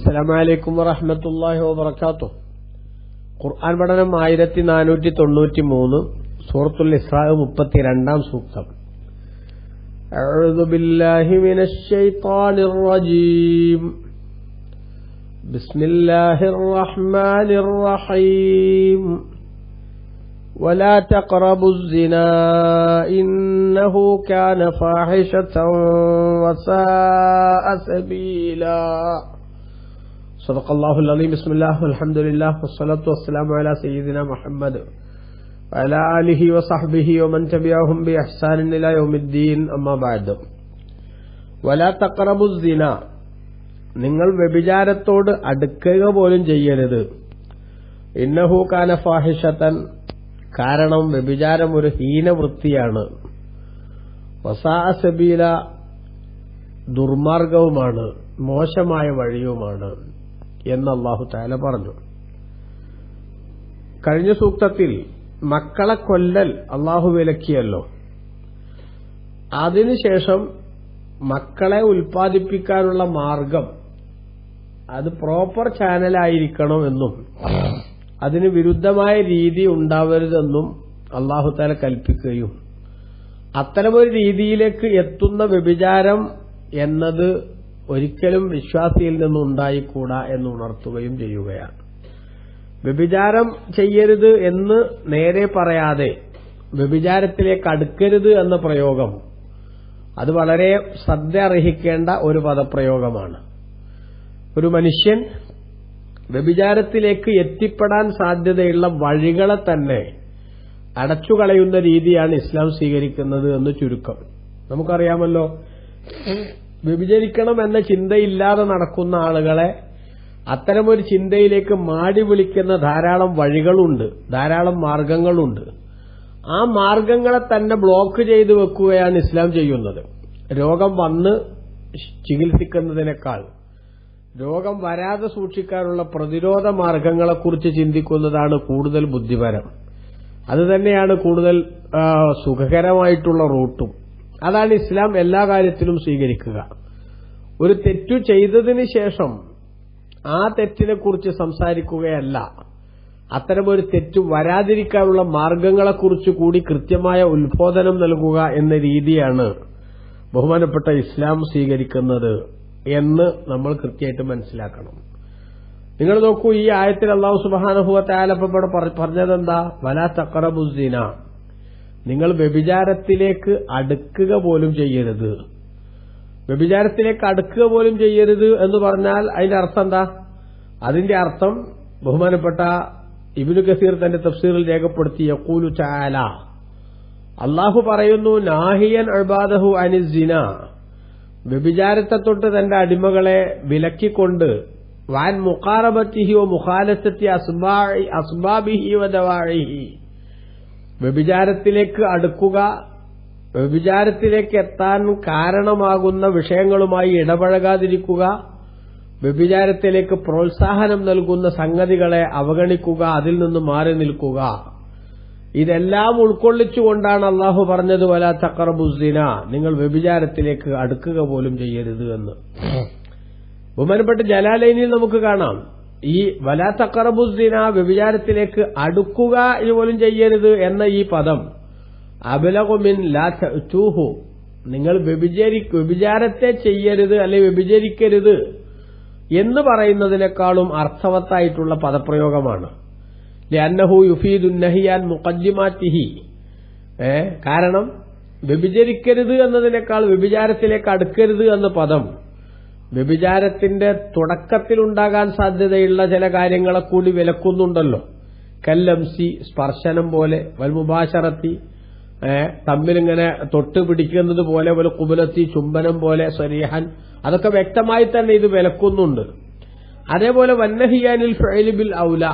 അസ്സലാമു അലൈക്കും വറഹ്മത്തുള്ളാഹി വബറകാതുഹു. ഖുർആൻ പഠനം 1493, സൂറത്തുൽ ഇസ്രാ 32-ാം സൂക്തം. അഊദു ബില്ലാഹി മിനശ് ശൈത്വാനിർ റജീം. ബിസ്മില്ലാഹിർ റഹ്മാനിർ റഹീം. ولا تقربوا الزنا إنه كان فاحشة وساء سبيلا. صدق الله العظيم. بسم الله والحمد لله والصلاة والسلام على سيدنا محمد وعلى آله وصحبه ومن تبعهم بإحسان إلى يوم الدين. أما بعد. ولا تقربوا الزنا, നിങ്ങൾ വ്യഭിചാരത്തോട് അടുക്കുക പോലും ചെയ്യരുത്. ഇന്നഹു കാന ഫാഹിഷതൻ, കാരണം വ്യഭിചാരം ഒരു ഹീനവൃത്തിയാണ്. വസാഅ സബീല, ദുർമാർഗവുമാണ്, മോശമായ വഴിയുമാണ് എന്ന് അല്ലാഹു തആല പറഞ്ഞു. കഴിഞ്ഞ സൂക്തത്തിൽ മക്കളെ കൊല്ലൽ അല്ലാഹു വിലക്കിയല്ലോ. അതിനുശേഷം മക്കളെ ഉൽപ്പാദിപ്പിക്കാനുള്ള മാർഗം അത് പ്രോപ്പർ ചാനലായിരിക്കണം എന്നും അതിന് വിരുദ്ധമായ രീതി ഉണ്ടാവരുതെന്നും അല്ലാഹു തആല കൽപ്പിക്കുകയും അത്തരമൊരു രീതിയിലേക്ക് എത്തുന്ന വ്യഭിചാരം എന്നത് ഒരിക്കലും വിശ്വാസിയിൽ നിന്നുണ്ടായിക്കൂടാ എന്ന് ഉണർത്തുകയും ചെയ്യുകയാണ്. വ്യഭിചാരം ചെയ്യരുത് എന്ന് നേരെ പറയാതെ വ്യഭിചാരത്തിലേക്ക് അടുക്കരുത് എന്ന പ്രയോഗം അത് വളരെ ശ്രദ്ധ അർഹിക്കേണ്ട ഒരു പദപ്രയോഗമാണ്. ഒരു മനുഷ്യൻ വ്യഭിചാരത്തിലേക്ക് എത്തിപ്പെടാൻ സാധ്യതയുള്ള വഴികളെ തന്നെ അടച്ചുകളയുന്ന രീതിയാണ് ഇസ്ലാം സ്വീകരിക്കുന്നത് എന്ന് ചുരുക്കം. നമുക്കറിയാമല്ലോ, വ്യഭിചരിക്കണം എന്ന ചിന്തയില്ലാതെ നടക്കുന്ന ആളുകളെ അത്തരമൊരു ചിന്തയിലേക്ക് മാടി വിളിക്കുന്ന ധാരാളം വഴികളുണ്ട്, ധാരാളം മാർഗങ്ങളുണ്ട്. ആ മാർഗങ്ങളെ തന്നെ ബ്ലോക്ക് ചെയ്തു വെക്കുകയാണ് ഇസ്ലാം ചെയ്യുന്നത്. രോഗം വന്ന് ചികിത്സിക്കുന്നതിനേക്കാൾ രോഗം വരാതെ സൂക്ഷിക്കാനുള്ള പ്രതിരോധ മാർഗങ്ങളെക്കുറിച്ച് ചിന്തിക്കുന്നതാണ് കൂടുതൽ ബുദ്ധിപരം. അതുതന്നെയാണ് കൂടുതൽ സുഖകരമായിട്ടുള്ള റൂട്ടും. അതാണ് ഇസ്ലാം എല്ലാ കാര്യത്തിലും സ്വീകരിക്കുക. ഒരു തെറ്റു ചെയ്തതിന് ശേഷം ആ തെറ്റിനെക്കുറിച്ച് സംസാരിക്കുകയല്ല, അത്തരമൊരു തെറ്റു വരാതിരിക്കാനുള്ള മാർഗങ്ങളെക്കുറിച്ച് കൂടി കൃത്യമായ ഉത്ബോധനം നൽകുക എന്ന രീതിയാണ് ബഹുമാനപ്പെട്ട ഇസ്ലാം സ്വീകരിക്കുന്നത് എന്ന് നമ്മൾ കൃത്യമായിട്ട് മനസ്സിലാക്കണം. നിങ്ങൾ നോക്കൂ, ഈ ആയത്തിൽ അല്ലാഹു സുബ്ഹാനഹു വ തആല പറഞ്ഞതെന്താ? വലാ തഖറബുസ് സിന, നിങ്ങൾ വ്യഭിചാരത്തിലേക്ക് അടുക്കുക പോലും ചെയ്യരുത്. വ്യഭിചാരത്തിലേക്ക് അടുക്കുക പോലും ചെയ്യരുത് എന്ന് പറഞ്ഞാൽ അതിന്റെ അർത്ഥം എന്താ? അതിന്റെ അർത്ഥം ബഹുമാനപ്പെട്ട ഇബ്നു കസീർ തന്റെ തഫ്സീറിൽ രേഖപ്പെടുത്തി, യഖൂലു തആല, അല്ലാഹു പറയുന്നു, നാഹിയൻ ഇബാദഹു അനിസ് സിന, വ്യഭിചാരത്തെ തൊട്ട് തന്റെ അടിമകളെ വിലക്കിക്കൊണ്ട്, വാൻ മുഖാറബത്തിഹി വ മുഖാലസത്തി അസ്ബാബിഹി വ ദവാഇഹി, വ്യഭിചാരത്തിലേക്ക് അടുക്കുക, വ്യഭിചാരത്തിലേക്ക് എത്താൻ കാരണമാകുന്ന വിഷയങ്ങളുമായി ഇടപഴകാതിരിക്കുക, വ്യഭിചാരത്തിലേക്ക് പ്രോത്സാഹനം നൽകുന്ന സംഗതികളെ അവഗണിക്കുക, അതിൽ നിന്ന് മാറി നിൽക്കുക. ഇതെല്ലാം ഉൾക്കൊള്ളിച്ചുകൊണ്ടാണ് അല്ലാഹു പറഞ്ഞത് വലാ തഖറബുസ് സിന, നിങ്ങൾ വ്യഭിചാരത്തിലേക്ക് അടുക്കുക പോലും ചെയ്യരുത് എന്ന്. ബഹുമാനപ്പെട്ട ജലാലൈനിൽ നമുക്ക് കാണാം, ഈ വലാ തഖറബുസ് സിന, വ്യഭിചാരത്തിലേക്ക് അടുക്കുക പോലും ചെയ്യരുത് എന്ന ഈ പദം അബ്ലഗു മിൻ ലാ തഅ്തൂഹു, നിങ്ങൾ വ്യഭിചാരത്തെ ചെയ്യരുത് അല്ലെങ്കിൽ വ്യഭിചരിക്കരുത് എന്ന് പറയുന്നതിനേക്കാളും അർത്ഥവത്തായിട്ടുള്ള പദപ്രയോഗമാണ്. ലഅന്നഹു യുഫീദു നഹിയാൻ മുഖദ്ദിമാതിഹി, കാരണം വ്യഭിചരിക്കരുത് എന്നതിനേക്കാൾ വ്യഭിചാരത്തിലേക്ക് അടുക്കരുത് എന്ന പദം വ്യഭിചാരത്തിന്റെ തുടക്കത്തിലുണ്ടാകാൻ സാധ്യതയുള്ള ചില കാര്യങ്ങളെ കൂടി വിലക്കുന്നുണ്ടല്ലോ. കല്ലംസി, സ്പർശനം പോലെ, വൽ മുബാശറത്തി, തമ്മിലിങ്ങനെ തൊട്ട് പിടിക്കുന്നത് പോലെ, വൽ ഖുബലത്തി, ചുംബനം പോലെ, സരീഹൻ, അതൊക്കെ വ്യക്തമായി തന്നെ ഇത് വിലക്കുന്നുണ്ട്. അതേപോലെ വന്നഹിയാനിൽ ഫഇലി ബിൽ ഔല,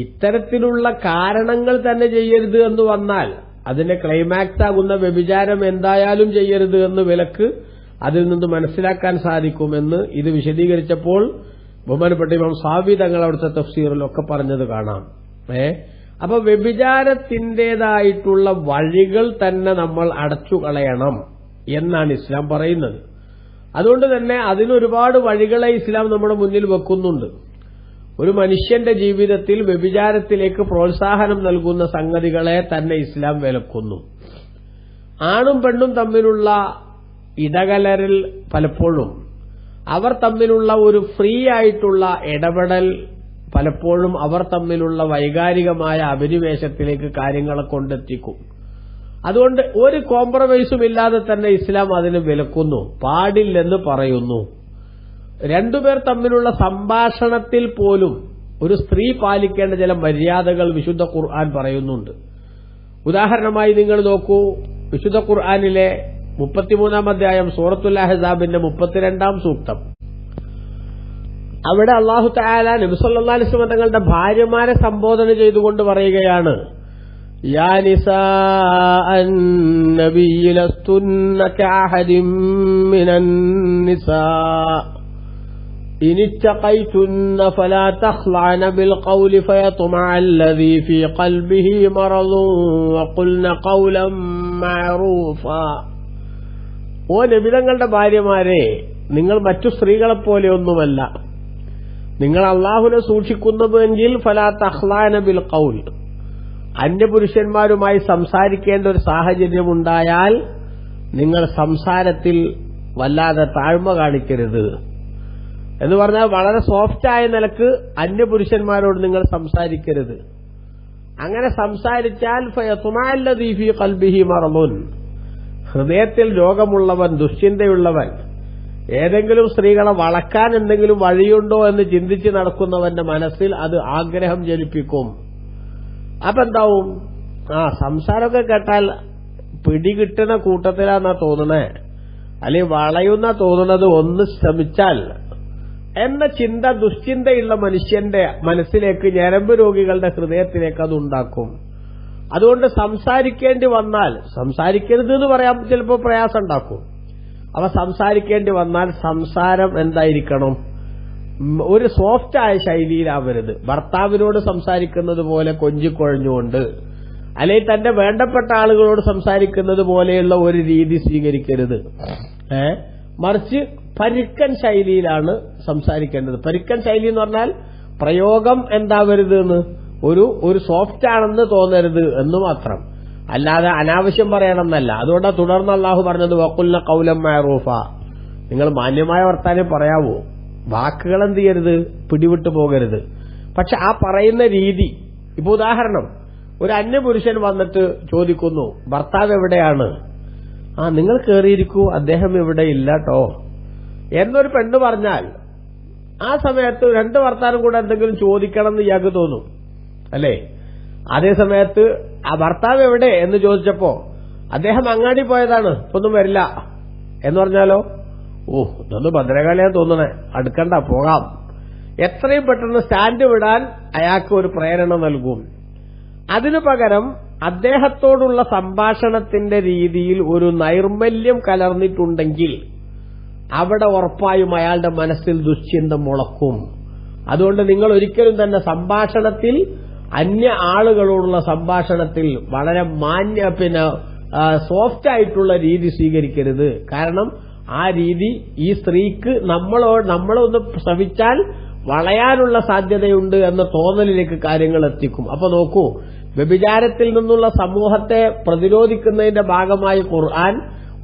ഇത്തരത്തിലുള്ള കാരണങ്ങൾ തന്നെ ചെയ്യരുത് എന്ന് വന്നാൽ അതിന്റെ ക്ലൈമാക്സ് ആകുന്ന വ്യഭിചാരം എന്തായാലും ചെയ്യരുത് എന്ന് വിലക്ക് അതിൽ നിന്ന് മനസ്സിലാക്കാൻ സാധിക്കുമെന്ന് ഇത് വിശദീകരിച്ചപ്പോൾ ബഹുമാനപ്പെട്ട ഇമാം സാബി തങ്ങൾ അവിടുത്തെ തഫ്സീറിലൊക്കെ പറഞ്ഞത് കാണാം. അപ്പൊ വ്യഭിചാരത്തിന്റേതായിട്ടുള്ള വഴികൾ തന്നെ നമ്മൾ അടച്ചു കളയണം എന്നാണ് ഇസ്ലാം പറയുന്നത്. അതുകൊണ്ട് തന്നെ അതിനൊരുപാട് വഴികളെ ഇസ്ലാം നമ്മുടെ മുന്നിൽ വെക്കുന്നുണ്ട്. ഒരു മനുഷ്യന്റെ ജീവിതത്തിൽ വ്യഭിചാരത്തിലേക്ക് പ്രോത്സാഹനം നൽകുന്ന സംഗതികളെ തന്നെ ഇസ്ലാം വിലക്കുന്നു. ആണും പെണ്ണും തമ്മിലുള്ള ഇടകലരിൽ പലപ്പോഴും അവർ തമ്മിലുള്ള ഒരു ഫ്രീ ആയിട്ടുള്ള ഇടപെടൽ പലപ്പോഴും അവർ തമ്മിലുള്ള വൈകാരികമായ അഭിനിവേശത്തിലേക്ക് കാര്യങ്ങളെ കൊണ്ടെത്തിക്കും. അതുകൊണ്ട് ഒരു കോംപ്രമൈസും ഇല്ലാതെ തന്നെ ഇസ്ലാം അതിന് വിലക്കുന്നു, പാടില്ലെന്ന് പറയുന്നു. രണ്ടുപേർ തമ്മിലുള്ള സംഭാഷണത്തിൽ പോലും ഒരു സ്ത്രീ പാലിക്കേണ്ട ചില മര്യാദകൾ വിശുദ്ധ ഖുർആൻ പറയുന്നുണ്ട്. ഉദാഹരണമായി നിങ്ങൾ നോക്കൂ, വിശുദ്ധ ഖുർആനിലെ 33-ാം അധ്യായം സൂറത്തുൽ അഹ്സാബിന്റെ 32-ാം സൂക്തം. അവിടെ അല്ലാഹു തആല നബി സല്ലല്ലാഹു അലൈഹി വസല്ലം തങ്ങളുടെ ഭാര്യമാരെ സംബോധന ചെയ്തുകൊണ്ട് പറയുകയാണ്, യാ നിസാഅൻ നബിയ്യി ലസ്തുന്ന കഅഹദിൻ മിനൻ നിസാ ഇനിത്തഖൈതുന്ന ഫലാ തഖ്ലഅന ബിൽ ഖൗലി ഫയത്മഅ അല്ലദീ ഫീ ഖൽബിഹി മറദുൻ വഖുൽന ഖൗലൻ മഅറൂഫാ. ഓ നബി തങ്ങളുടെ ഭാര്യമാരെ, നിങ്ങൾ മറ്റു സ്ത്രീകളെപ്പോലെയൊന്നുമല്ല. നിങ്ങൾ അള്ളാഹുവിനെ സൂക്ഷിക്കുന്നുവെങ്കിൽ ഫലാ തഖ്ലഅന ബിൽ ഖൗൽ, അന്യപുരുഷന്മാരുമായി സംസാരിക്കേണ്ട ഒരു സാഹചര്യമുണ്ടായാൽ നിങ്ങൾ സംസാരത്തിൽ വല്ലാതെ താഴ്മ കാണിക്കരുത് എന്ന് പറഞ്ഞാൽ വളരെ സോഫ്റ്റായ നിലക്ക് അന്യപുരുഷന്മാരോട് നിങ്ങൾ സംസാരിക്കരുത്. അങ്ങനെ സംസാരിച്ചാൽ ഫയത്മഅ അല്ലദീ ഫീ ഖൽബിഹി മറദുൻ, ഹൃദയത്തിൽ രോഗമുള്ളവൻ, ദുശ്ചിന്തയുള്ളവൻ, ഏതെങ്കിലും സ്ത്രീകളെ വളക്കാൻ എന്തെങ്കിലും വഴിയുണ്ടോ എന്ന് ചിന്തിച്ച് നടക്കുന്നവന്റെ മനസ്സിൽ അത് ആഗ്രഹം ജനിപ്പിക്കും. അപ്പൊ എന്താവും? സംസാരമൊക്കെ കേട്ടാൽ പിടികിട്ടുന്ന കൂട്ടത്തിലാന്നാ തോന്നണേ, അല്ലെങ്കിൽ വളയുന്ന തോന്നുന്നത്, ഒന്ന് ശ്രമിച്ചാൽ എന്ന ചിന്ത, ദുശ്ചിന്തയുള്ള മനുഷ്യന്റെ മനസ്സിലേക്ക്, ഞരമ്പ് രോഗികളുടെ ഹൃദയത്തിലേക്ക് അത് ഉണ്ടാക്കും. അതുകൊണ്ട് സംസാരിക്കേണ്ടി വന്നാൽ, സംസാരിക്കരുത് എന്ന് പറയാൻ ചിലപ്പോൾ പ്രയാസം ഉണ്ടാക്കും. അവ സംസാരിക്കേണ്ടി വന്നാൽ സംസാരം എന്തായിരിക്കണം? ഒരു സോഫ്റ്റായ ശൈലിയിലാവരുത്. ഭർത്താവിനോട് സംസാരിക്കുന്നത് പോലെ കൊഞ്ചിക്കൊഴഞ്ഞുകൊണ്ട്, അല്ലെങ്കിൽ തന്റെ വേണ്ടപ്പെട്ട ആളുകളോട് സംസാരിക്കുന്നത് പോലെയുള്ള ഒരു രീതി സ്വീകരിക്കരുത്. മറിച്ച് പരുക്കൻ ശൈലിയിലാണ് സംസാരിക്കേണ്ടത്. പരുക്കൻ ശൈലി എന്ന് പറഞ്ഞാൽ പ്രയോഗം എന്താവരുത് എന്ന്, ഒരു സോഫ്റ്റ് ആണെന്ന് തോന്നരുത് എന്ന് മാത്രം, അല്ലാതെ അനാവശ്യം പറയണമെന്നല്ല. അതുകൊണ്ടാണ് തുടർന്ന് അള്ളാഹു പറഞ്ഞത് വഖുൽന ഖൗലൻ മഅറൂഫ, നിങ്ങൾ മാന്യമായ വർത്താനം പറയാവൂ, വാക്കുകൾ എന്ത് ചെയ്യരുത്, പിടിവിട്ടു പോകരുത്. പക്ഷെ ആ പറയുന്ന രീതി, ഇപ്പൊ ഉദാഹരണം, ഒരു അന്യപുരുഷൻ വന്നിട്ട് ചോദിക്കുന്നു ഭർത്താവ് എവിടെയാണ്? നിങ്ങൾ കയറിയിരിക്കൂ, അദ്ദേഹം ഇവിടെ ഇല്ലട്ടോ എന്നൊരു പെണ്ണ് പറഞ്ഞാൽ ആ സമയത്ത് രണ്ട് ഭർത്താവും കൂടെ എന്തെങ്കിലും ചോദിക്കണം എന്ന് ഇയാൾക്ക് തോന്നും, അല്ലേ? അതേ സമയത്ത് ആ ഭർത്താവ് എവിടെ എന്ന് ചോദിച്ചപ്പോ അദ്ദേഹം അങ്ങാടി പോയതാണ്, ഇപ്പൊന്നും വരില്ല എന്ന് പറഞ്ഞാലോ, ഇതൊന്ന് ഭദ്രകാളിയാൻ തോന്നണേ, അടുക്കണ്ട, പോകാം. എത്രയും പെട്ടെന്ന് സ്റ്റാൻഡ് വിടാൻ അയാൾക്ക് ഒരു പ്രേരണ നൽകും. അതിനു പകരം അദ്ദേഹത്തോടുള്ള സംഭാഷണത്തിന്റെ രീതിയിൽ ഒരു നൈർമല്യം കലർന്നിട്ടുണ്ടെങ്കിൽ അവിടെ ഉറപ്പായും അയാളുടെ മനസ്സിൽ ദുശ്ചിന്ത മുളക്കും. അതുകൊണ്ട് നിങ്ങൾ ഒരിക്കലും തന്നെ സംഭാഷണത്തിൽ, അന്യ ആളുകളോടുള്ള സംഭാഷണത്തിൽ വളരെ സോഫ്റ്റ് ആയിട്ടുള്ള രീതി സ്വീകരിക്കരുത്. കാരണം ആ രീതി ഈ സ്ത്രീക്ക് നമ്മളൊന്ന് ശ്രമിച്ചാൽ വളയാനുള്ള സാധ്യതയുണ്ട് എന്ന തോന്നലിലേക്ക് കാര്യങ്ങൾ എത്തിക്കും. അപ്പൊ നോക്കൂ, വ്യഭിചാരത്തിൽ നിന്നുള്ള സമൂഹത്തെ പ്രതിരോധിക്കുന്നതിന്റെ ഭാഗമായി ഖുർആൻ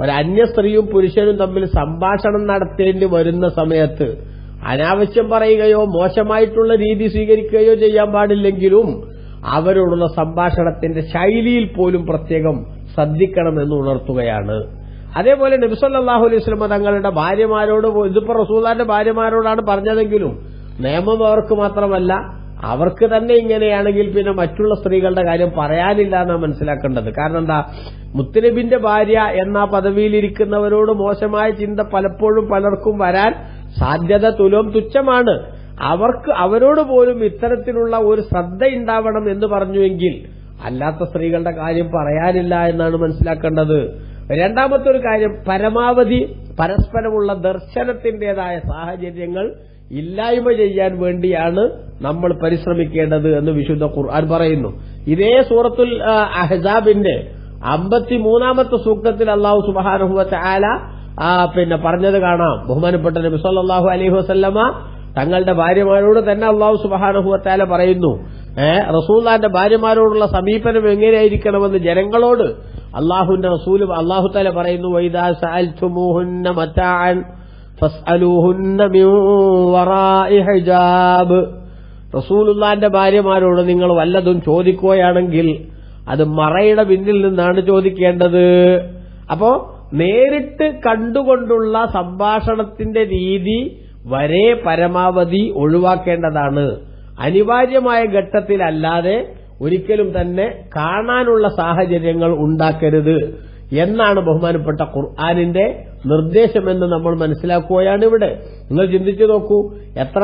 ഒരു അന്യ സ്ത്രീയും പുരുഷനും തമ്മിൽ സംഭാഷണം നടത്തേണ്ടി വരുന്ന സമയത്ത് അനാവശ്യം പറയുകയോ മോശമായിട്ടുള്ള രീതി സ്വീകരിക്കുകയോ ചെയ്യാൻ പാടില്ലെങ്കിലും അവരോടുള്ള സംഭാഷണത്തിന്റെ ശൈലിയിൽ പോലും പ്രത്യേകം ശ്രദ്ധിക്കണമെന്ന് ഉണർത്തുകയാണ്. അതേപോലെ നബി സല്ലല്ലാഹു അലൈഹി വസല്ലം തങ്ങളുടെ ഭാര്യമാരോട്, ഇതിപ്പോ റസൂലുള്ളാഹിന്റെ ഭാര്യമാരോടാണ് പറഞ്ഞതെങ്കിലും നിയമം അവർക്ക് മാത്രമല്ല, അവർക്ക് തന്നെ ഇങ്ങനെയാണെങ്കിൽ പിന്നെ മറ്റുള്ള സ്ത്രീകളുടെ കാര്യം പറയാനില്ല എന്നാണ് മനസ്സിലാക്കേണ്ടത്. കാരണം എന്താ, മുത്തുനബിന്റെ ഭാര്യ എന്ന പദവിയിലിരിക്കുന്നവരോട് മോശമായ ചിന്ത പലപ്പോഴും പലർക്കും വരാൻ സാധ്യത തുച്ഛമാണ്. അവരോട് പോലും ഇത്തരത്തിലുള്ള ഒരു ശ്രദ്ധ ഉണ്ടാവണം എന്ന് പറഞ്ഞുവെങ്കിൽ അല്ലാത്ത സ്ത്രീകളുടെ കാര്യം പറയാനില്ല എന്നാണ് മനസ്സിലാക്കേണ്ടത്. രണ്ടാമത്തെ ഒരു കാര്യം, പരമാവധി പരസ്പരമുള്ള ദർശനത്തിന്റേതായ സാഹചര്യങ്ങൾ ഇല്ലായ്മ ചെയ്യാൻ വേണ്ടിയാണ് നമ്മൾ പരിശ്രമിക്കേണ്ടത് എന്ന് വിശുദ്ധ ഖുർആൻ പറയുന്നു. ഇതേ സൂറത്തുൽ അഹ്സാബിന്റെ 53-ാമത്തെ സൂക്തത്തിൽ അല്ലാഹു സുബ്ഹാനഹു വ തആല പറഞ്ഞത് കാണാം. ബഹുമാനപ്പെട്ട നബി സല്ലല്ലാഹു അലൈഹി വസല്ലമ തങ്ങളുടെ ഭാര്യമാരോട് തന്നെ അല്ലാഹു സുബ്ഹാനഹു വ തആല പറയുന്നു, റസൂലുള്ളാഹിന്റെ ഭാര്യമാരോടുള്ള സമീപനം എങ്ങനെയായിരിക്കണമെന്ന് ജനങ്ങളോട് അല്ലാഹുവിന്റെ റസൂൽ അല്ലാഹു തആല പറയുന്നു, വൈദാ സഅൽതുമൂഹുന്ന മതാഅൻ ഫസ്അലൂഹുന്ന മിൻ വറാഇ ഹിജാബ്. റസൂലുള്ളാഹിന്റെ ഭാര്യമാരോട് നിങ്ങൾ വല്ലതും ചോദിക്കുകയാണെങ്കിൽ അത് മറയുടെ പിന്നിൽ നിന്നാണ് ചോദിക്കേണ്ടത്. അപ്പോ നേരിട്ട് കണ്ടുകൊണ്ടുള്ള സംഭാഷണത്തിന്റെ രീതി വരെ പരമാവധി ഒഴിവാക്കേണ്ടതാണ്. അനിവാര്യമായ ഘട്ടത്തിലല്ലാതെ ഒരിക്കലും തന്നെ കാണാനുള്ള സാഹചര്യങ്ങൾ ഉണ്ടാക്കരുത് എന്നാണ് ബഹുമാനപ്പെട്ട ഖുർആനിന്റെ നിർദ്ദേശമെന്ന് നമ്മൾ മനസ്സിലാക്കുകയാണ് ഇവിടെ. നിങ്ങൾ ചിന്തിച്ചു നോക്കൂ, എത്ര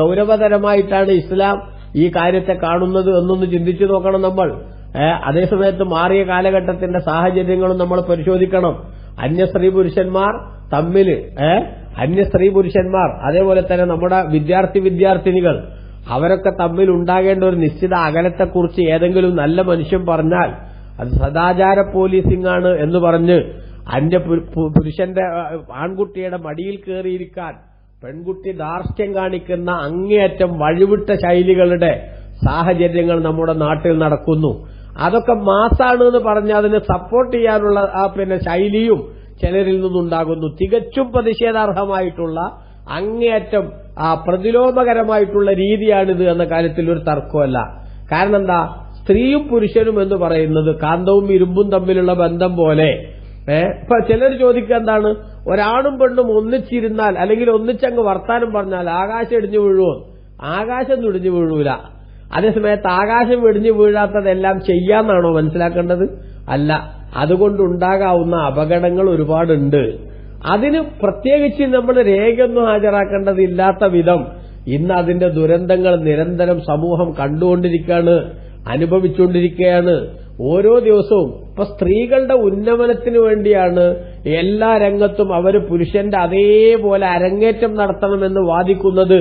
ഗൗരവതരമായിട്ടാണ് ഇസ്ലാം ഈ കാര്യത്തെ കാണുന്നത് എന്നൊന്ന് ചിന്തിച്ചു നോക്കണം നമ്മൾ. അതേസമയത്ത് മാറിയ കാലഘട്ടത്തിന്റെ സാഹചര്യങ്ങളും നമ്മൾ പരിശോധിക്കണം. അന്യ സ്ത്രീ പുരുഷന്മാർ തമ്മിൽ അതേപോലെ തന്നെ നമ്മുടെ വിദ്യാർത്ഥിനികൾ അവരൊക്കെ തമ്മിൽ ഉണ്ടാകേണ്ട ഒരു നിശ്ചിത അകലത്തെക്കുറിച്ച് ഏതെങ്കിലും നല്ല മനുഷ്യൻ പറഞ്ഞാൽ അത് സദാചാര പോലീസിംഗ് ആണ് എന്ന് പറഞ്ഞ് അന്യ പുരുഷന്റെ ആൺകുട്ടിയുടെ മടിയിൽ കയറിയിരിക്കാൻ പെൺകുട്ടി ധാർഷ്ട്യം കാണിക്കുന്ന അങ്ങേയറ്റം വഴിവിട്ട ശൈലികളുടെ സാഹചര്യങ്ങൾ നമ്മുടെ നാട്ടിൽ നടക്കുന്നു. അതൊക്കെ മാസാണ് എന്ന് പറഞ്ഞ് അതിനെ സപ്പോർട്ട് ചെയ്യാനുള്ള ശൈലിയും ചിലരിൽ നിന്നുണ്ടാകുന്നു. തികച്ചും പ്രതിഷേധാർഹമായിട്ടുള്ള അങ്ങേയറ്റം പ്രതിലോമകരമായിട്ടുള്ള രീതിയാണിത് എന്ന കാര്യത്തിൽ ഒരു തർക്കമല്ല. കാരണം എന്താ, സ്ത്രീയും പുരുഷനും എന്ന് പറയുന്നത് കാന്തവും ഇരുമ്പും തമ്മിലുള്ള ബന്ധം പോലെ. ഇപ്പൊ ചിലർ ചോദിക്കുക എന്താണ്, ഒരാണും പെണ്ണും ഒന്നിച്ചിരുന്നാൽ അല്ലെങ്കിൽ ഒന്നിച്ചങ്ങ് വർത്താനം പറഞ്ഞാൽ ആകാശം ഇടിഞ്ഞു വീഴുമോ? ആകാശം ഇടിഞ്ഞു വീഴൂല. അതേസമയത്ത് ആകാശം ഇടിഞ്ഞു വീഴാത്തതെല്ലാം ചെയ്യാന്നാണോ മനസ്സിലാക്കേണ്ടത്? അല്ല. അതുകൊണ്ടുണ്ടാകാവുന്ന അപകടങ്ങൾ ഒരുപാടുണ്ട്. അതിന് പ്രത്യേകിച്ച് നമ്മൾ രേഖയൊന്നും ഹാജരാക്കേണ്ടതില്ലാത്ത വിധം ഇന്ന് അതിന്റെ ദുരന്തങ്ങൾ നിരന്തരം സമൂഹം കണ്ടുകൊണ്ടിരിക്കുകയാണ്, അനുഭവിച്ചുകൊണ്ടിരിക്കുകയാണ്. ഓരോ ദിവസവും ഇപ്പൊ സ്ത്രീകളുടെ ഉന്നമനത്തിന് വേണ്ടിയാണ് എല്ലാ രംഗത്തും അവർ പുരുഷന്റെ അതേപോലെ അരങ്ങേറ്റം നടത്തണമെന്ന് വാദിക്കുന്നത്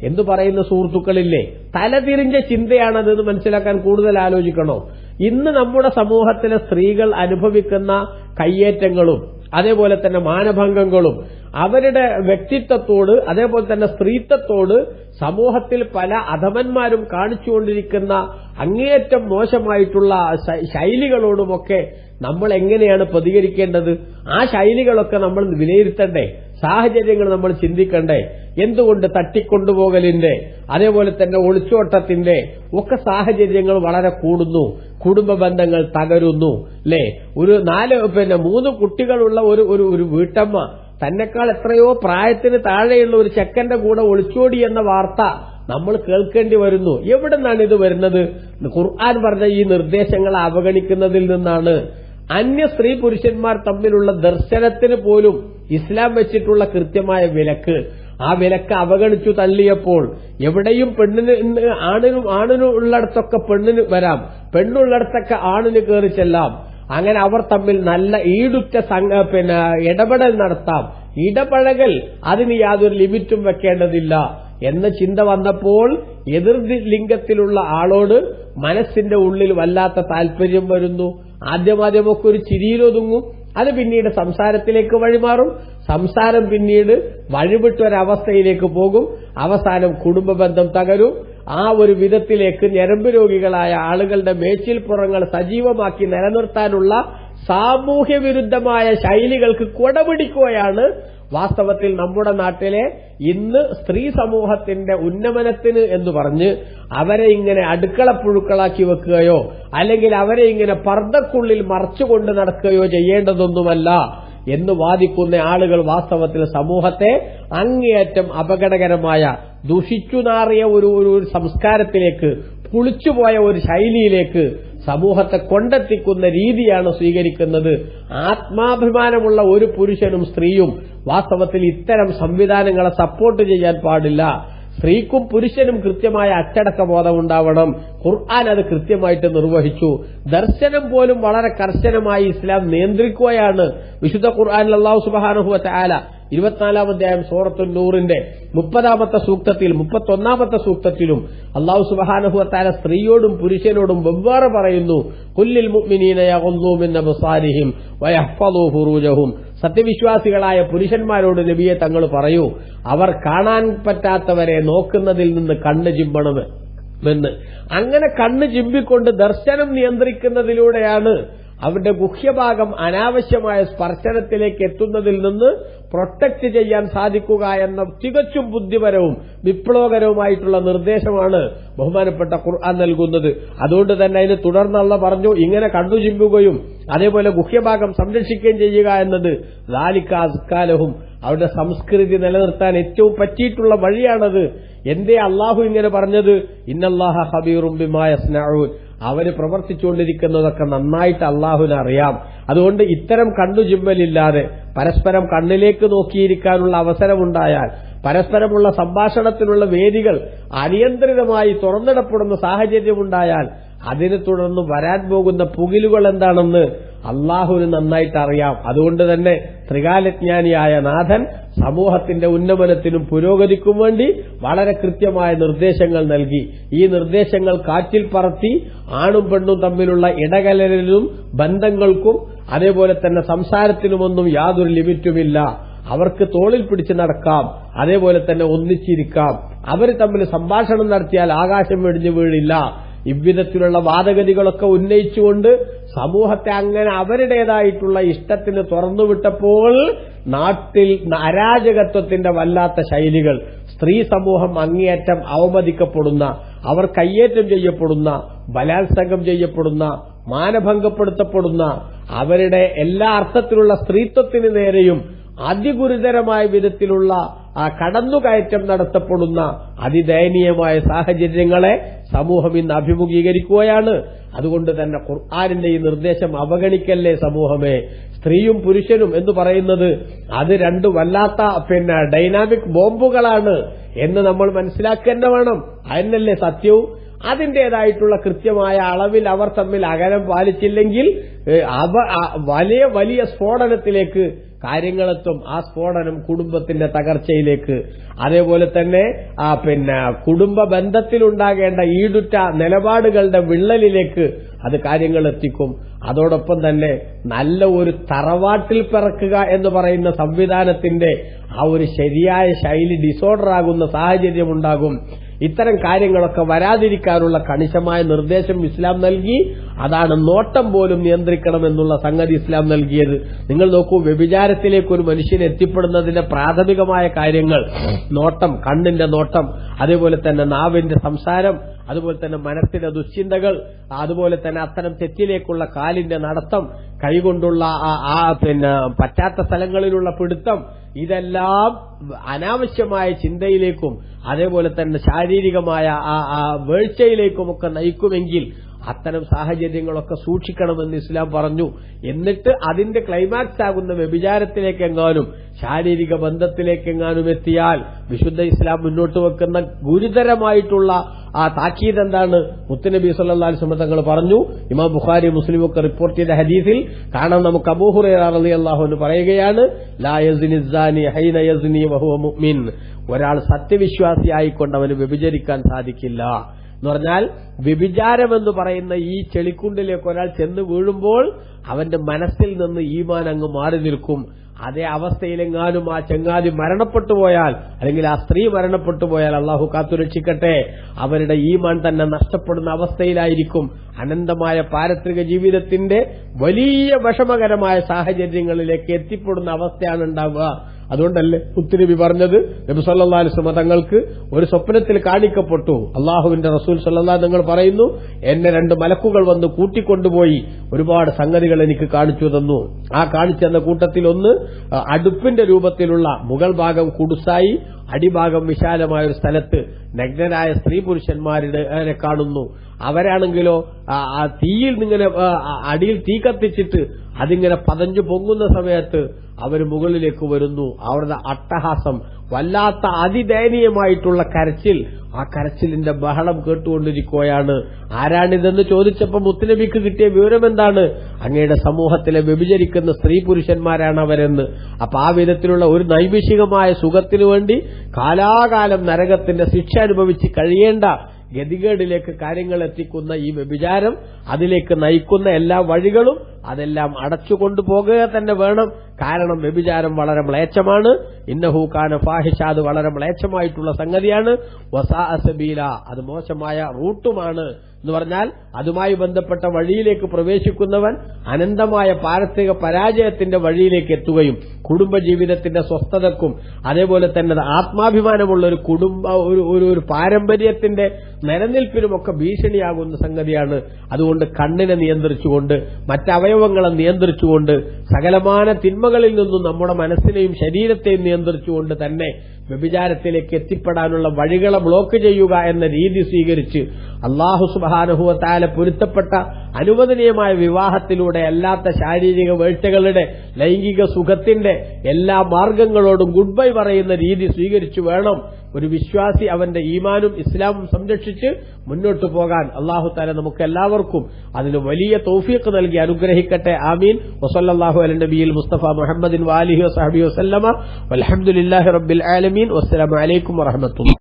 എന്ന് പറയുന്ന സുഹൃത്തുക്കളില്ലേ? തലതിരിഞ്ഞ ചിന്തയാണതെന്ന് മനസ്സിലാക്കാൻ കൂടുതൽ ആലോചിക്കണോ? ഇന്ന് നമ്മുടെ സമൂഹത്തിലെ സ്ത്രീകൾ അനുഭവിക്കുന്ന കയ്യേറ്റങ്ങളും അതേപോലെ തന്നെ മാനഭംഗങ്ങളും അവരുടെ വ്യക്തിത്വത്തോട് അതേപോലെ തന്നെ സ്ത്രീത്വത്തോട് സമൂഹത്തിൽ പല അധമന്മാരും കാണിച്ചുകൊണ്ടിരിക്കുന്ന അങ്ങേയറ്റം മോശമായിട്ടുള്ള ശൈലികളോടുമൊക്കെ നമ്മൾ എങ്ങനെയാണ് പ്രതികരിക്കേണ്ടത്? ആ ശൈലികളൊക്കെ നമ്മൾ വിലയിരുത്തണ്ടേ? സാഹചര്യങ്ങൾ നമ്മൾ ചിന്തിക്കണ്ടേ? എന്തുകൊണ്ട് തട്ടിക്കൊണ്ടുപോകലിന്റെ അതേപോലെ തന്നെ ഒളിച്ചോട്ടത്തിന്റെ ഒക്കെ സാഹചര്യങ്ങൾ വളരെ കൂടുന്നു, കുടുംബ ബന്ധങ്ങൾ തകരുന്നു അല്ലേ? ഒരു 3 കുട്ടികളുള്ള ഒരു വീട്ടമ്മ തന്നെക്കാൾ എത്രയോ പ്രായത്തിന് താഴെയുള്ള ഒരു ചെക്കന്റെ കൂടെ ഒളിച്ചോടി എന്ന വാർത്ത നമ്മൾ കേൾക്കേണ്ടി വരുന്നു. എവിടെ നിന്നാണ് ഇത് വരുന്നത്? ഖുർആൻ പറഞ്ഞ ഈ നിർദ്ദേശങ്ങളെ അവഗണിക്കുന്നതിൽ നിന്നാണ്. അന്യ സ്ത്രീ പുരുഷന്മാർ തമ്മിലുള്ള ദർശനത്തിന് പോലും ഇസ്ലാം വെച്ചിട്ടുള്ള കൃത്യമായ വിലക്ക്, ആ വിലക്ക് അവഗണിച്ചു തള്ളിയപ്പോൾ എവിടെയും ആണിനും ഉള്ളിടത്തൊക്കെ പെണ്ണിന് വരാം, പെണ്ണുള്ളിടത്തൊക്കെ ആണിന് കയറി ചെല്ലാം. അങ്ങനെ അവർ തമ്മിൽ നല്ല ഈടുറ്റ ഇടപെടൽ നടത്താം. ഇടപഴകൽ അതിന് യാതൊരു ലിമിറ്റും വെക്കേണ്ടതില്ല എന്ന ചിന്ത വന്നപ്പോൾ എതിർ ലിംഗത്തിലുള്ള ആളോട് മനസ്സിന്റെ ഉള്ളിൽ വല്ലാത്ത താല്പര്യം വരുന്നു. ആദ്യമൊക്കെ ഒരു ചിരിയിലൊതുങ്ങും, അത് പിന്നീട് സംസാരത്തിലേക്ക് വഴിമാറും, സംസാരം പിന്നീട് വഴിവിട്ടൊരവസ്ഥയിലേക്ക് പോകും, അവസാനം കുടുംബ ബന്ധം തകരും. ആ ഒരു വിധത്തിലേക്ക് ഞരമ്പ് രോഗികളായ ആളുകളുടെ മേച്ചിൽപ്പുറങ്ങൾ സജീവമാക്കി നിലനിർത്താനുള്ള സാമൂഹ്യ വിരുദ്ധമായ ശൈലികൾക്ക് കൊടപിടിക്കുകയാണ് വാസ്തവത്തിൽ നമ്മുടെ നാട്ടിലെ ഇന്ന് സ്ത്രീ സമൂഹത്തിന്റെ ഉന്നമനത്തിന് എന്ന് പറഞ്ഞ് അവരെ ഇങ്ങനെ അടുക്കളപ്പുഴുക്കളാക്കി വെക്കുകയോ അല്ലെങ്കിൽ അവരെ ഇങ്ങനെ പർദ്ദക്കുള്ളിൽ മറച്ചുകൊണ്ട് നടക്കുകയോ ചെയ്യേണ്ടതൊന്നുമല്ല എന്ന് വാദിക്കുന്ന ആളുകൾ വാസ്തവത്തിൽ സമൂഹത്തെ അങ്ങേയറ്റം അപകടകരമായ ദുഷിച്ചുനാറിയ ഒരു സംസ്കാരത്തിലേക്ക്, പുളിച്ചുപോയ ഒരു ശൈലിയിലേക്ക് സമൂഹത്തെ കൊണ്ടെത്തിക്കുന്ന രീതിയാണ് സ്വീകരിക്കുന്നത്. ആത്മാഭിമാനമുള്ള ഒരു പുരുഷനും സ്ത്രീയും വാസ്തവത്തിൽ ഇത്തരം സംവിധാനങ്ങളെ സപ്പോർട്ട് ചെയ്യാൻ പാടില്ല. സ്ത്രീക്കും പുരുഷനും കൃത്യമായ അച്ചടക്ക ബോധമുണ്ടാവണം. ഖുർആൻ അത് കൃത്യമായിട്ട് നിർവഹിച്ചു. ദർശനം പോലും വളരെ കർശനമായി ഇസ്ലാം നിയന്ത്രിക്കുകയാണ്. വിശുദ്ധ ഖുർആനിൽ അല്ലാഹു സുബ്ഹാനഹു വ തആല 24-ാം അധ്യായം സൂറത്തുൻ നൂറിന്റെ 30-ാമത്തെ സൂക്തത്തിൽ 31-ാമത്തെ സൂക്തത്തിലും അല്ലാഹു സുബ്ഹാനഹു വ തആല സ്ത്രീയോടും പുരുഷനോടും വെവ്വേറെ പറയുന്നു, ഖുല്ലിൽ മുഅ്മിനീന യഗ്ളൂ മിൻ അബ്സാരിഹിം വയഹ്ഫളൂ ഫുറൂജഹും. സത്യവിശ്വാസികളായ പുരുഷന്മാരോട് നബിയെ തങ്ങൾ പറയൂ, അവർ കാണാൻ പറ്റാത്തവരെ നോക്കുന്നതിൽ നിന്ന് കണ്ണ് ചിമ്പണമെന്ന്. അങ്ങനെ കണ്ണ് ചിമ്പിക്കൊണ്ട് ദർശനം നിയന്ത്രിക്കുന്നതിലൂടെയാണ് അവരുടെ ഗുഹ്യഭാഗം അനാവശ്യമായ സ്പർശനത്തിലേക്ക് എത്തുന്നതിൽ നിന്ന് പ്രൊട്ടക്ട് ചെയ്യാൻ സാധിക്കുക എന്ന തികച്ചും ബുദ്ധിപരവും വിപ്ലവകരവുമായിട്ടുള്ള നിർദ്ദേശമാണ് ബഹുമാനപ്പെട്ട ഖുർആൻ നൽകുന്നത്. അതുകൊണ്ട് തന്നെ അതിന് തുടർന്നുള്ള പറഞ്ഞു, ഇങ്ങനെ കണ്ണു ചിമ്പുകയും അതേപോലെ ഗുഹ്യഭാഗം സംരക്ഷിക്കുകയും ചെയ്യുക എന്നത് ദാലിക അസ്കാലഹും, അവരുടെ സംസ്കൃതി നിലനിർത്താൻ ഏറ്റവും പറ്റിയിട്ടുള്ള വഴിയാണത്. എന്തേ അള്ളാഹു ഇങ്ങനെ പറഞ്ഞത്? ഇന്നല്ലാഹ ഖബീറും ബിമാ യസ്നഊൻ, അവര് പ്രവർത്തിച്ചുകൊണ്ടിരിക്കുന്നതൊക്കെ നന്നായിട്ട് അള്ളാഹുവിന് അറിയാം. അതുകൊണ്ട് ഇത്തരം കണ്ണുചിമ്പലില്ലാതെ പരസ്പരം കണ്ണിലേക്ക് നോക്കിയിരിക്കാനുള്ള അവസരമുണ്ടായാൽ, പരസ്പരമുള്ള സംഭാഷണത്തിനുള്ള വേദികൾ അനിയന്ത്രിതമായി തുറന്നിടപ്പെടുന്ന സാഹചര്യമുണ്ടായാൽ അതിനെ തുടർന്ന് വരാൻ പോകുന്ന പുകിലുകൾ എന്താണെന്ന് അള്ളാഹുവിന് നന്നായിട്ട് അറിയാം. അതുകൊണ്ട് തന്നെ ത്രികാലജ്ഞാനിയായ നാഥൻ സമൂഹത്തിന്റെ ഉന്നമനത്തിനും പുരോഗതിക്കും വേണ്ടി വളരെ കൃത്യമായ നിർദ്ദേശങ്ങൾ നൽകി. ഈ നിർദ്ദേശങ്ങൾ കാറ്റിൽ പറത്തി ആണും പെണ്ണും തമ്മിലുള്ള ഇടകലരലിനും ബന്ധങ്ങൾക്കും അതേപോലെ തന്നെ സംസാരത്തിനുമൊന്നും യാതൊരു ലിമിറ്റുമില്ല. അവർക്ക് തോളിൽ പിടിച്ച് നടക്കാം, അതേപോലെ തന്നെ ഒന്നിച്ചിരിക്കാം. അവർ തമ്മിൽ സംഭാഷണം നടത്തിയാൽ ആകാശം വെടിഞ്ഞു വീഴില്ല. ഇவ்விധത്തിലുള്ള വാദഗതികളൊക്കെ ഉന്നയിച്ചുകൊണ്ട് സമൂഹത്തെ അങ്ങനെ അവരുടേതായിട്ടുള്ള ഇഷ്ടത്തിന് തുറന്നുവിട്ടപ്പോൾ നാട്ടിൽ അരാജകത്വത്തിന്റെ വല്ലാത്ത ശൈലികൾ, സ്ത്രീ സമൂഹം അങ്ങേയറ്റം അവമതിക്കപ്പെടുന്ന, അവർ കയ്യേറ്റം ചെയ്യപ്പെടുന്ന, ബലാത്സംഗം ചെയ്യപ്പെടുന്ന, മാനഭംഗപ്പെടുത്തപ്പെടുന്ന, അവരുടെ എല്ലാ അർത്ഥത്തിലുള്ള സ്ത്രീത്വത്തിന് നേരെയും അതിഗുരുതരമായ വിധത്തിലുള്ള കടന്നുകയറ്റം നടത്തപ്പെടുന്ന അതിദയനീയമായ സാഹചര്യങ്ങളെ സമൂഹം ഇന്ന് അഭിമുഖീകരിക്കുകയാണ്. അതുകൊണ്ട് തന്നെ ഖുർആനിന്റെ ഈ നിർദ്ദേശം അവഗണിക്കല്ലേ സമൂഹമേ. സ്ത്രീയും പുരുഷനും എന്ന് പറയുന്നത് അത് രണ്ട് വല്ലാത്ത ഡൈനാമിക് ബോംബുകളാണ് എന്ന് നമ്മൾ മനസ്സിലാക്കുക തന്നെ വേണം. അതിനല്ലേ സത്യവും. അതിന്റേതായിട്ടുള്ള കൃത്യമായ അളവിൽ അവർ തമ്മിൽ അകലം പാലിച്ചില്ലെങ്കിൽ വലിയ വലിയ സ്ഫോടനത്തിലേക്ക് കാര്യങ്ങളെത്തും. ആ സ്ഫോടനം കുടുംബത്തിന്റെ തകർച്ചയിലേക്ക്, അതേപോലെ തന്നെ കുടുംബ ബന്ധത്തിലുണ്ടാകേണ്ട ഈടുറ്റ നിലപാടുകളുടെ വിള്ളലിലേക്ക് അത് കാര്യങ്ങൾ എത്തിക്കും. അതോടൊപ്പം തന്നെ നല്ല ഒരു തറവാട്ടിൽ പിറക്കുക എന്ന് പറയുന്ന സംവിധാനത്തിന്റെ ആ ഒരു ശരിയായ ശൈലി ഡിസോർഡർ ആകുന്ന സാഹചര്യമുണ്ടാകും. ഇത്തരം കാര്യങ്ങളൊക്കെ വരാതിരിക്കാനുള്ള കണിശമായ നിർദ്ദേശം ഇസ്ലാം നൽകി. അതാണ് നോട്ടം പോലും നിയന്ത്രിക്കണമെന്നുള്ള സംഗതി ഇസ്ലാം നൽകിയത്. നിങ്ങൾ നോക്കൂ, വ്യഭിചാരത്തിലേക്ക് ഒരു മനുഷ്യൻ എത്തിപ്പെടുന്നതിന്റെ പ്രാഥമികമായ കാര്യങ്ങൾ നോട്ടം, കണ്ണിന്റെ നോട്ടം, അതേപോലെ തന്നെ നാവിന്റെ സംസാരം, അതുപോലെ തന്നെ മനസ്സിന്റെ ദുശ്ചിന്തകൾ, അതുപോലെ തന്നെ അത്തരം തെറ്റിലേക്കുള്ള കാലിന്റെ നടത്തം, കൈകൊണ്ടുള്ള പറ്റാത്ത സ്ഥലങ്ങളിലുള്ള പിടുത്തം, ഇതെല്ലാം അനാവശ്യമായ ചിന്തയിലേക്കും അതേപോലെ തന്നെ ശാരീരികമായ വീഴ്ചയിലേക്കുമൊക്കെ നയിക്കുമെങ്കിൽ അത്തരം സാഹചര്യങ്ങളൊക്കെ സൂക്ഷിക്കണമെന്ന് ഇസ്ലാം പറഞ്ഞു. എന്നിട്ട് അതിന്റെ ക്ലൈമാക്സ് ആകുന്ന വ്യഭിചാരത്തിലേക്കെങ്ങാനും ശാരീരിക ബന്ധത്തിലേക്കെങ്ങാനും എത്തിയാൽ വിശുദ്ധ ഇസ്ലാം മുന്നോട്ട് വെക്കുന്ന ഗുരുതരമായിട്ടുള്ള ആ താക്കീത് എന്താണ്? മുത്തുനബി സല്ലല്ലാഹു അലൈഹി വസല്ലം തങ്ങൾ പറഞ്ഞു, ഇമാം ബുഖാരി മുസ്ലിം ഒക്കെ റിപ്പോർട്ട് ചെയ്ത ഹദീസിൽ കാണാം. നമുക്ക് അബൂ ഹുറൈറ റളിയല്ലാഹു അൻഹു പറയുകയാണ്, ലാ യസ്നി സാനി ഹൈന യസ്നി വഹുവ മുഅ്മിൻ, ഒരാൾ സത്യവിശ്വാസിയായിക്കൊണ്ട് അവന് വ്യഭിചരിക്കാൻ സാധിക്കില്ല എന്ന് പറഞ്ഞാൽ, വ്യഭിചാരമെന്ന് പറയുന്ന ഈ ചെളിക്കുണ്ടിലേക്ക് ഒരാൾ ചെന്ന് വീഴുമ്പോൾ അവന്റെ മനസ്സിൽ നിന്ന് ഈമാൻ അങ്ങ് മാറി നിൽക്കും. അതേ അവസ്ഥയിലെങ്ങാനും ആ ചങ്ങാതി മരണപ്പെട്ടു പോയാൽ, അല്ലെങ്കിൽ ആ സ്ത്രീ മരണപ്പെട്ടു പോയാൽ, അള്ളാഹു കാത്തുരക്ഷിക്കട്ടെ, അവരുടെ ഈമാൻ തന്നെ നഷ്ടപ്പെടുന്ന അവസ്ഥയിലായിരിക്കും. അനന്തമായ പാരത്രിക ജീവിതത്തിന്റെ വലിയ വിഷമകരമായ സാഹചര്യങ്ങളിലേക്ക് എത്തിപ്പെടുന്ന അവസ്ഥയാണ് ഉണ്ടാവുക. അതുകൊണ്ടല്ലേ മുത്തുനബി പറഞ്ഞത്, നബി സല്ലല്ലാഹു അലൈഹി വസല്ലം തങ്ങൾക്ക് ഒരു സ്വപ്നത്തിൽ കാണിക്കപ്പെട്ടു. അള്ളാഹുവിന്റെ റസൂൽ സല്ലല്ലാഹു തങ്ങൾ പറയുന്നു, എന്നെ രണ്ട് മലക്കുകൾ വന്ന് കൂട്ടിക്കൊണ്ടുപോയി ഒരുപാട് സംഗതികൾ എനിക്ക് കാണിച്ചു തന്നു. ആ കാണിച്ചെന്ന കൂട്ടത്തിൽ ഒന്ന് അടുപ്പിന്റെ രൂപത്തിലുള്ള മുകൾ ഭാഗം കുടുസായി, അടിഭാഗം വിശാലമായ ഒരു സ്ഥലത്ത് നഗ്നരായ സ്ത്രീ പുരുഷന്മാരെ കാണുന്നു. അവരാണെങ്കിലോ തീയിൽ നിങ്ങനെ അടിയിൽ തീ കത്തിച്ചിട്ട് അതിങ്ങനെ പതഞ്ഞു പൊങ്ങുന്ന സമയത്ത് അവർ മുകളിലേക്ക് വരുന്നു. അവരുടെ അട്ടഹാസം, വല്ലാത്ത അതിദയനീയമായിട്ടുള്ള കരച്ചിൽ, ആ കരച്ചിലിന്റെ ബഹളം കേട്ടുകൊണ്ടിരിക്കുകയാണ്. ആരാണിതെന്ന് ചോദിച്ചപ്പോൾ മുത്തുനബിക്ക് കിട്ടിയ വിവരം എന്താണ്? അങ്ങയുടെ സമൂഹത്തിലെ വ്യഭിചരിക്കുന്ന സ്ത്രീ പുരുഷന്മാരാണ് അവരെന്ന്. അപ്പൊ ആ വിധത്തിലുള്ള ഒരു നൈമിഷികമായ സുഖത്തിനു വേണ്ടി കാലാകാലം നരകത്തിന്റെ ശിക്ഷ അനുഭവിച്ച് കഴിയേണ്ട ഗതികേടിലേക്ക് കാര്യങ്ങൾ എത്തിക്കുന്ന ഈ വ്യഭിചാരം അതിലേക്ക് നയിക്കുന്ന എല്ലാ വഴികളും അതെല്ലാം അടച്ചുകൊണ്ടുപോകുക തന്നെ വേണം. കാരണം വ്യഭിചാരം വളരെ മ്ലേച്ഛമാണ്. ഇന്നഹു കാന ഫാഹിഷ, അത് വളരെ മ്ലേച്ഛമായിട്ടുള്ള സംഗതിയാണ്. വസാഅ സബീല, അത് മോശമായ റൂട്ടുമാണ് എന്ന് പറഞ്ഞാൽ അതുമായി ബന്ധപ്പെട്ട വഴിയിലേക്ക് പ്രവേശിക്കുന്നവൻ അനന്തമായ പാരത്രിക പരാജയത്തിന്റെ വഴിയിലേക്ക് എത്തുകയും കുടുംബജീവിതത്തിന്റെ സ്വസ്ഥതക്കും അതേപോലെ തന്നെ ആത്മാഭിമാനമുള്ള ഒരു ഒരു പാരമ്പര്യത്തിന്റെ നിലനിൽപ്പിനുമൊക്കെ ഭീഷണിയാകുന്ന സംഗതിയാണ്. അതുകൊണ്ട് കണ്ണിനെ നിയന്ത്രിച്ചുകൊണ്ട് മറ്റവയവങ്ങളെ നിയന്ത്രിച്ചുകൊണ്ട് സകലമാന തിന്മകളിൽ നിന്നും നമ്മുടെ മനസ്സിനെയും ശരീരത്തെയും നിയന്ത്രിച്ചുകൊണ്ട് തന്നെ വ്യഭിചാരത്തിലേക്ക് എത്തിപ്പെടാനുള്ള വഴികളെ ബ്ലോക്ക് ചെയ്യുക എന്ന രീതി സ്വീകരിച്ച് അല്ലാഹു സുബ്ഹാനഹു വ തആല പൊരുത്തപ്പെട്ട അനുവദനീയമായ വിവാഹത്തിലൂടെ അല്ലാത്ത ശാരീരിക വീഴ്ചകളുടെ ലൈംഗിക സുഖത്തിന്റെ എല്ലാ മാർഗങ്ങളോടും ഗുഡ് ബൈ പറയുന്ന രീതി സ്വീകരിച്ചു വേണം ഒരു വിശ്വാസി അവന്റെ ഈമാനും ഇസ്ലാമും സംരക്ഷിച്ച് മുന്നോട്ടു പോകാൻ. അല്ലാഹു തആല നമുക്ക് എല്ലാവർക്കും അതിന് വലിയ തൗഫീഖ് നൽകി അനുഗ്രഹിക്കട്ടെ. ആമീൻ. വസല്ലല്ലാഹു അലൈഹി നബിയിൽ മുസ്തഫ മുഹമ്മദിൻ വആലിഹി വസഹബിഹി വസല്ലമ വൽഹംദുലില്ലാഹി റബ്ബിൽ ആലമീൻ. വസ്സലാമു അലൈക്കും വറഹ്മത്തുള്ളാഹി.